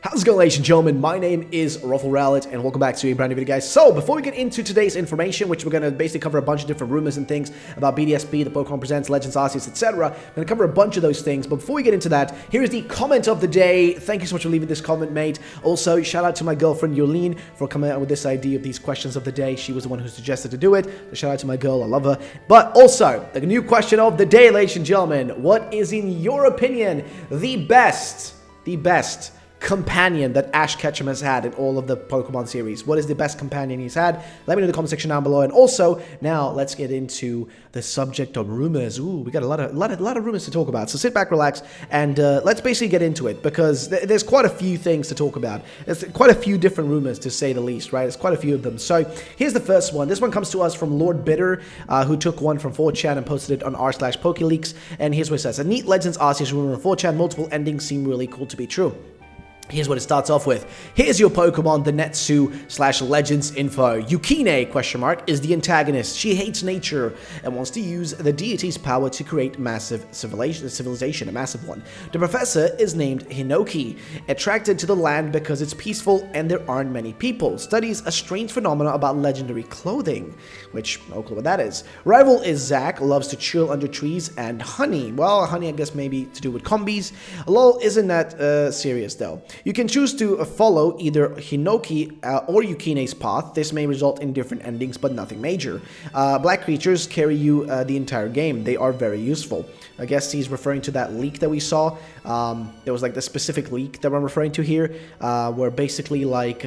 How's it going, ladies and gentlemen? My name is Ruffle Rowlet, and welcome back to a brand new video, guys. So, before we get into today's information, which we're going to basically cover a bunch of different rumors and things about BDSP, the Pokemon Presents, Legends, Arceus, etc. I'm going to cover a bunch of those things, but before we get into that, here is the comment of the day. Thank you so much for leaving this comment, mate. Also, shout out to my girlfriend, Yolene, for coming out with this idea of these questions of the day. She was the one who suggested to do it. So shout out to my girl, I love her. But also, the new question of the day, ladies and gentlemen. What is, in your opinion, the best companion that Ash Ketchum has had in all of the Pokemon series? What is the best companion he's had? Let me know in the comment section down below. And also, now let's get into the subject of rumors. Ooh, we got a lot of rumors to talk about. So sit back, relax, and let's basically get into it, because there's quite a few things to talk about. There's quite a few different rumors, to say the least, right? There's quite a few of them. So here's the first one. This one comes to us from Lord Bitter, who took one from 4chan and posted it on r/PokeLeaks. And here's what it says: a neat Legends Arceus rumor on 4chan. Multiple endings seem really cool to be true. Here's what it starts off with. Here's your Pokemon, the Netsu/Legends info. Yukine, is the antagonist. She hates nature and wants to use the deity's power to create massive civilization, a massive one. The professor is named Hinoki, attracted to the land because it's peaceful and there aren't many people. Studies a strange phenomenon about legendary clothing, which, no clue what that is. Rival is Zack, loves to chill under trees, and Honey. Well, Honey, I guess maybe to do with combis. Lol, isn't that serious though. You can choose to follow either Hinoki or Yukine's path. This may result in different endings, but nothing major. Black creatures carry you the entire game. They are very useful. I guess he's referring to that leak that we saw. There was like the specific leak that I'm referring to here, where basically like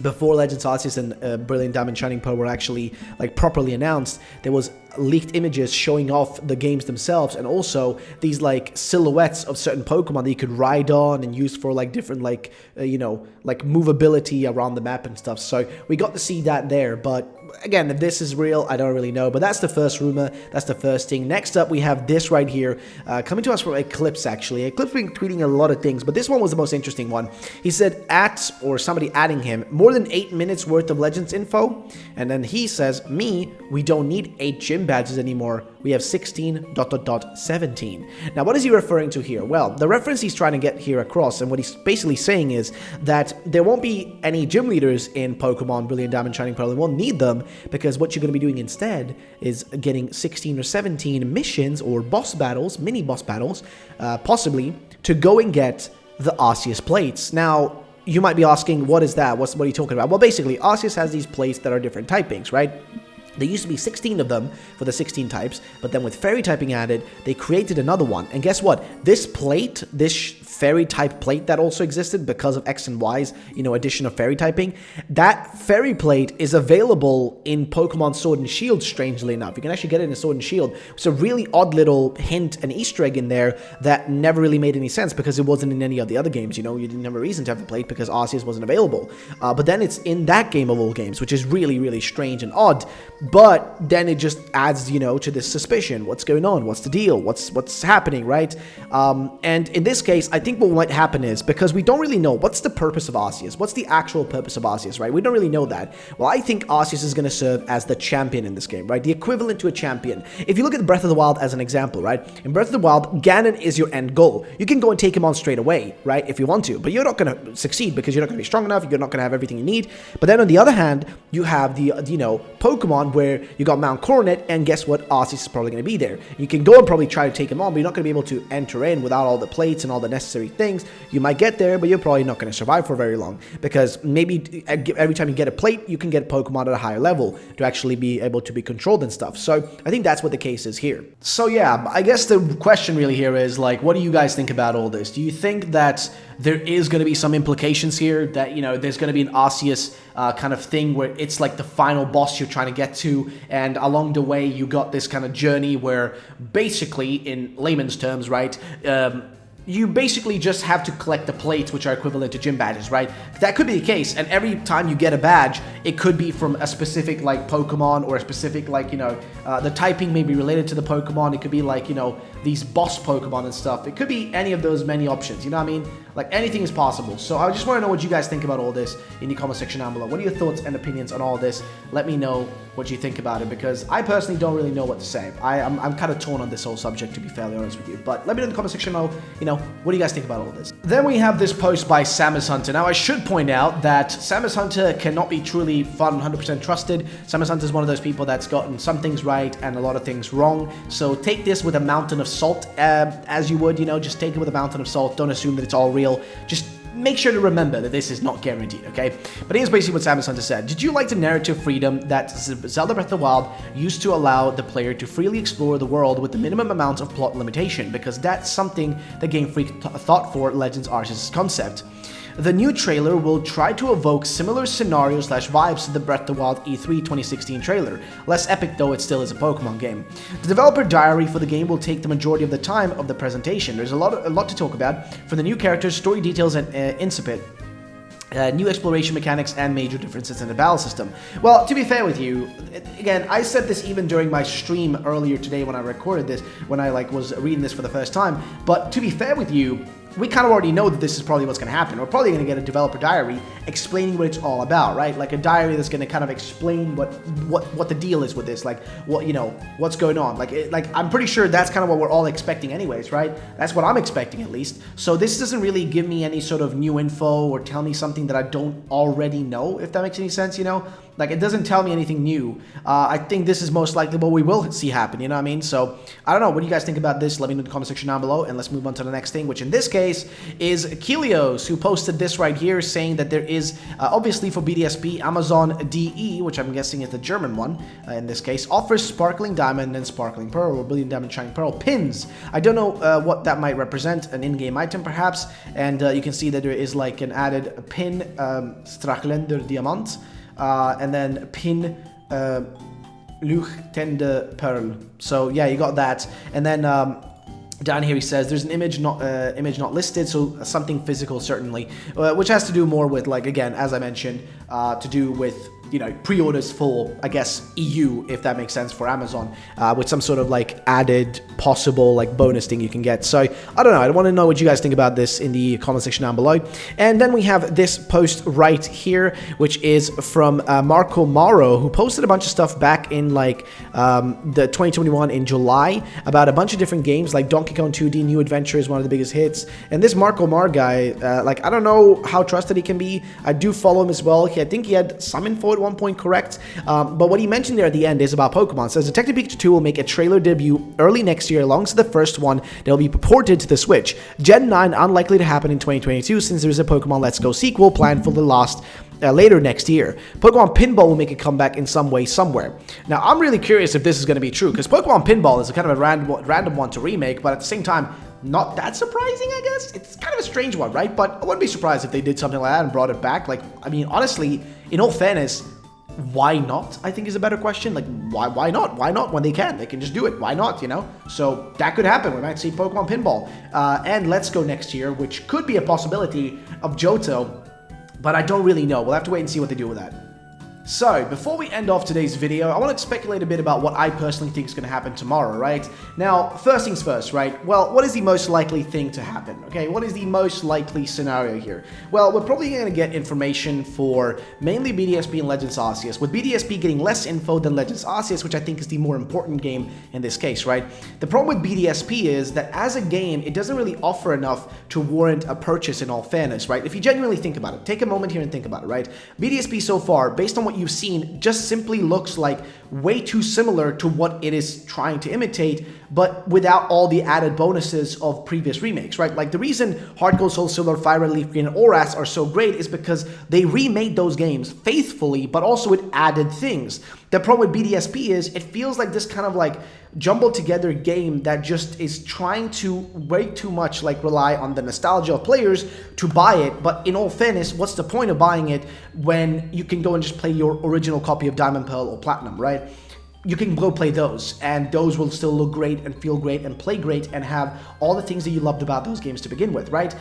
before Legends Arceus and Brilliant Diamond Shining Pearl were actually like properly announced, there was leaked images showing off the games themselves, and also these like silhouettes of certain Pokemon that you could ride on and use for like different like like movability around the map and stuff. So we got to see that there, but again, if this is real, I don't really know. But that's the first rumor. That's the first thing. Next up, we have this right here, coming to us from Eclipse, actually. Eclipse been tweeting a lot of things, but this one was the most interesting one. He said, somebody adding him, more than 8 minutes worth of Legends info. And then he says, we don't need 8 gym badges anymore. We have 16... 17. Now, what is he referring to here? Well, the reference he's trying to get here across, and what he's basically saying is that there won't be any gym leaders in Pokemon Brilliant Diamond Shining Pearl. You won't need them, because what you're going to be doing instead is getting 16 or 17 missions or boss battles, mini boss battles, possibly, to go and get the Arceus plates. Now, you might be asking, what is that? What are you talking about? Well, basically, Arceus has these plates that are different typings, right? There used to be 16 of them for the 16 types, but then with fairy typing added, they created another one. And guess what? This plate, this fairy type plate that also existed because of X and Y's, addition of fairy typing, that fairy plate is available in Pokemon Sword and Shield, strangely enough. You can actually get it in Sword and Shield. It's a really odd little hint and Easter egg in there that never really made any sense, because it wasn't in any of the other games. You didn't have a reason to have the plate because Arceus wasn't available. But then it's in that game of all games, which is really, really strange and odd. But then it just adds, to this suspicion. What's going on? What's the deal? What's happening, right? And in this case, I think what might happen is, because we don't really know what's the purpose of Arceus. What's the actual purpose of Arceus, right? We don't really know that. Well, I think Arceus is going to serve as the champion in this game, right? The equivalent to a champion. If you look at Breath of the Wild as an example, right? In Breath of the Wild, Ganon is your end goal. You can go and take him on straight away, right? If you want to, but you're not going to succeed because you're not going to be strong enough. You're not going to have everything you need. But then on the other hand, you have the, Pokemon where you got Mount Coronet, and guess what? Arceus is probably going to be there. You can go and probably try to take him on, but you're not going to be able to enter in without all the plates and all the necessary things. You might get there, but you're probably not going to survive for very long, because maybe every time you get a plate, you can get Pokemon at a higher level to actually be able to be controlled and stuff. So I think that's what the case is here. So yeah, I guess the question really here is, like, what do you guys think about all this? Do you think that there is going to be some implications here, that, there's going to be an Arceus kind of thing where it's like the final boss you're trying to get to, and along the way you got this kind of journey where basically, in layman's terms, right, you basically just have to collect the plates, which are equivalent to gym badges, right? That could be the case, and every time you get a badge, it could be from a specific, like, Pokemon, or a specific, like, the typing may be related to the Pokemon. It could be, like, these boss Pokemon and stuff. It could be any of those many options, you know what I mean? Like, anything is possible. So I just want to know what you guys think about all this in the comment section down below. What are your thoughts and opinions on all this? Let me know what you think about it, because I personally don't really know what to say. I'm kind of torn on this whole subject, to be fairly honest with you. But let me know in the comment section below, know, what do you guys think about all this? Then we have this post by Samus Hunter. Now, I should point out that Samus Hunter cannot be truly 100% trusted. Samus Hunter is one of those people that's gotten some things right and a lot of things wrong. So take this with a mountain of salt, as you would, you know, just take it with a mountain of salt. Don't assume that it's all real. Just make sure to remember that this is not guaranteed, okay? But here's basically what Samus Hunter said. Did you like the narrative freedom that Zelda Breath of the Wild used to allow the player to freely explore the world with the minimum amount of plot limitation? Because that's something that Game Freak thought for Legends Arceus' concept. The new trailer will try to evoke similar scenarios / vibes to the Breath of the Wild E3 2016 trailer. Less epic though, it still is a Pokemon game. The developer diary for the game will take the majority of the time of the presentation. There's a lot to talk about, from the new characters, story details, and incipit. New exploration mechanics and major differences in the battle system. Well, to be fair with you, again, I said this even during my stream earlier today when I recorded this, when I was reading this for the first time, but to be fair with you, we kind of already know that this is probably what's going to happen. We're probably going to get a developer diary explaining what it's all about, right? Like a diary that's going to kind of explain what the deal is with this, like what, you know, what's going on. Like I'm pretty sure that's kind of what we're all expecting anyways, right? That's what I'm expecting at least. So this doesn't really give me any sort of new info or tell me something that I don't already know, if that makes any sense, you know? Like, it doesn't tell me anything new. I think this is most likely what we will see happen, you know what I mean? So, I don't know. What do you guys think about this? Let me know in the comment section down below, and let's move on to the next thing, which in this case is Kilios, who posted this right here, saying that there is, obviously for BDSP, Amazon DE, which I'm guessing is the German one, in this case, offers Sparkling Diamond and Sparkling Pearl, or Brilliant Diamond Shining Pearl pins. I don't know what that might represent, an in-game item perhaps, and you can see that there is like an added pin, Strachlender Diamant, and then pin Leuchtende Pearl. So yeah, you got that. And then down here he says there's an image not listed, so something physical certainly, which has to do more with, like, again, as I mentioned, to do with, you know, pre-orders for, I guess, EU, if that makes sense, for Amazon, with some sort of like added possible like bonus thing you can get. So I don't know. I want to know what you guys think about this in the comment section down below. And then we have this post right here, which is from Marco Mauro, who posted a bunch of stuff back in like the 2021 in July about a bunch of different games, like Donkey Kong 2D New Adventure is one of the biggest hits. And this Marco Mar guy, like, I don't know how trusted he can be. I do follow him as well. I think he had some info at one point, correct? But what he mentioned there at the end is about Pokemon. It says Detective Pikachu 2 will make a trailer debut early next year alongside the first one that will be ported to the Switch. Gen 9 unlikely to happen in 2022 since there's a Pokemon Let's Go sequel planned for the later next year. Pokemon Pinball will make a comeback in some way somewhere. Now, I'm really curious if this is going to be true, because Pokemon Pinball is a kind of a random one to remake, but at the same time, not that surprising, I guess. It's kind of a strange one, right? But I wouldn't be surprised if they did something like that and brought it back. Like, I mean, honestly, in all fairness, why not, I think, is a better question. Like, why not? Why not when they can? They can just do it. Why not, you know? So that could happen. We might see Pokemon Pinball. And Let's Go next year, which could be a possibility of Johto, but I don't really know. We'll have to wait and see what they do with that. So, before we end off today's video, I want to speculate a bit about what I personally think is going to happen tomorrow, right? Now, first things first, right? Well, what is the most likely thing to happen, okay? What is the most likely scenario here? Well, we're probably going to get information for mainly BDSP and Legends Arceus, with BDSP getting less info than Legends Arceus, which I think is the more important game in this case, right? The problem with BDSP is that as a game, it doesn't really offer enough to warrant a purchase in all fairness, right? If you genuinely think about it, take a moment here and think about it, right? BDSP so far, based on what you've seen, just simply looks like way too similar to what it is trying to imitate, but without all the added bonuses of previous remakes, right? Like, the reason Heart Gold, Soul Silver, Fire Red, Leaf Green, and Oras are so great is because they remade those games faithfully, but also with added things. The problem with BDSP is it feels like this kind of like jumbled together game that just is trying to way too much like rely on the nostalgia of players to buy it. But in all fairness, what's the point of buying it when you can go and just play your original copy of Diamond, Pearl, or Platinum, right? You can go play those, and those will still look great and feel great and play great and have all the things that you loved about those games to begin with, right?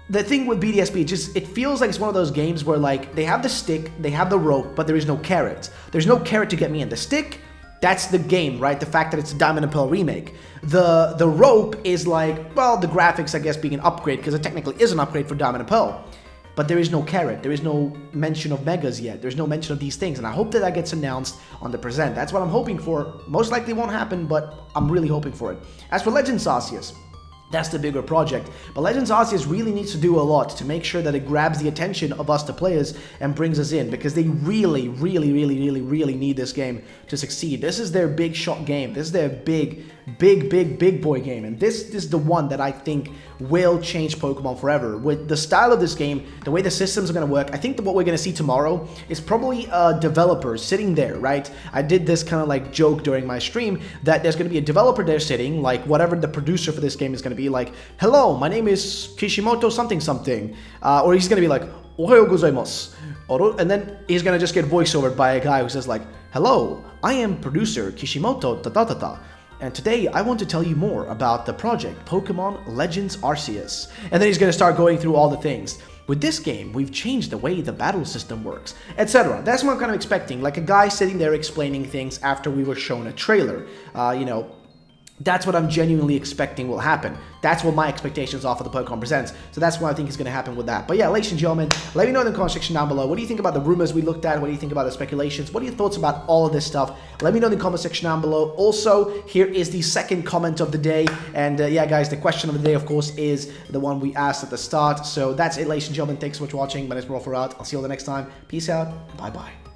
The thing with BDSP, it feels like it's one of those games where, like, they have the stick, they have the rope, but there is no carrot. There's no carrot to get me in. The stick, that's the game, right? The fact that it's a Diamond and Pearl remake. The rope is like, well, the graphics, I guess, being an upgrade, because it technically is an upgrade for Diamond and Pearl. But there is no carrot. There is no mention of Megas yet. There's no mention of these things. And I hope that that gets announced on the present. That's what I'm hoping for. Most likely won't happen, but I'm really hoping for it. As for Legends Arceus, That's the bigger project. But Legends Arceus really needs to do a lot to make sure that it grabs the attention of us, the players, and brings us in, because they really need this game to succeed. This is their big shot game. This is their big boy game. And this is the one that I think will change Pokemon forever. With the style of this game, the way the systems are going to work, I think that what we're going to see tomorrow is probably developers sitting there, right? I did this kind of like joke during my stream that there's going to be a developer there sitting, like whatever the producer for this game is going to be, like, hello, my name is Kishimoto something something, or he's going to be like, ohayo gozaimasu, and then he's going to just get voiceovered by a guy who says like, hello, I am producer Kishimoto ta. And today, I want to tell you more about the project Pokemon Legends Arceus. And then he's going to start going through all the things. With this game, we've changed the way the battle system works, etc. That's what I'm kind of expecting, like a guy sitting there explaining things after we were shown a trailer. You know, that's what I'm genuinely expecting will happen. That's what my expectations are for the Pokemon Presents. So that's what I think is going to happen with that. But yeah, ladies and gentlemen, let me know in the comment section down below. What do you think about the rumors we looked at? What do you think about the speculations? What are your thoughts about all of this stuff? Let me know in the comment section down below. Also, here is the second comment of the day. And yeah, guys, the question of the day, of course, is the one we asked at the start. So that's it, ladies and gentlemen. Thanks so much for watching. My name is Rolf out. I'll see you all the next time. Peace out. Bye-bye.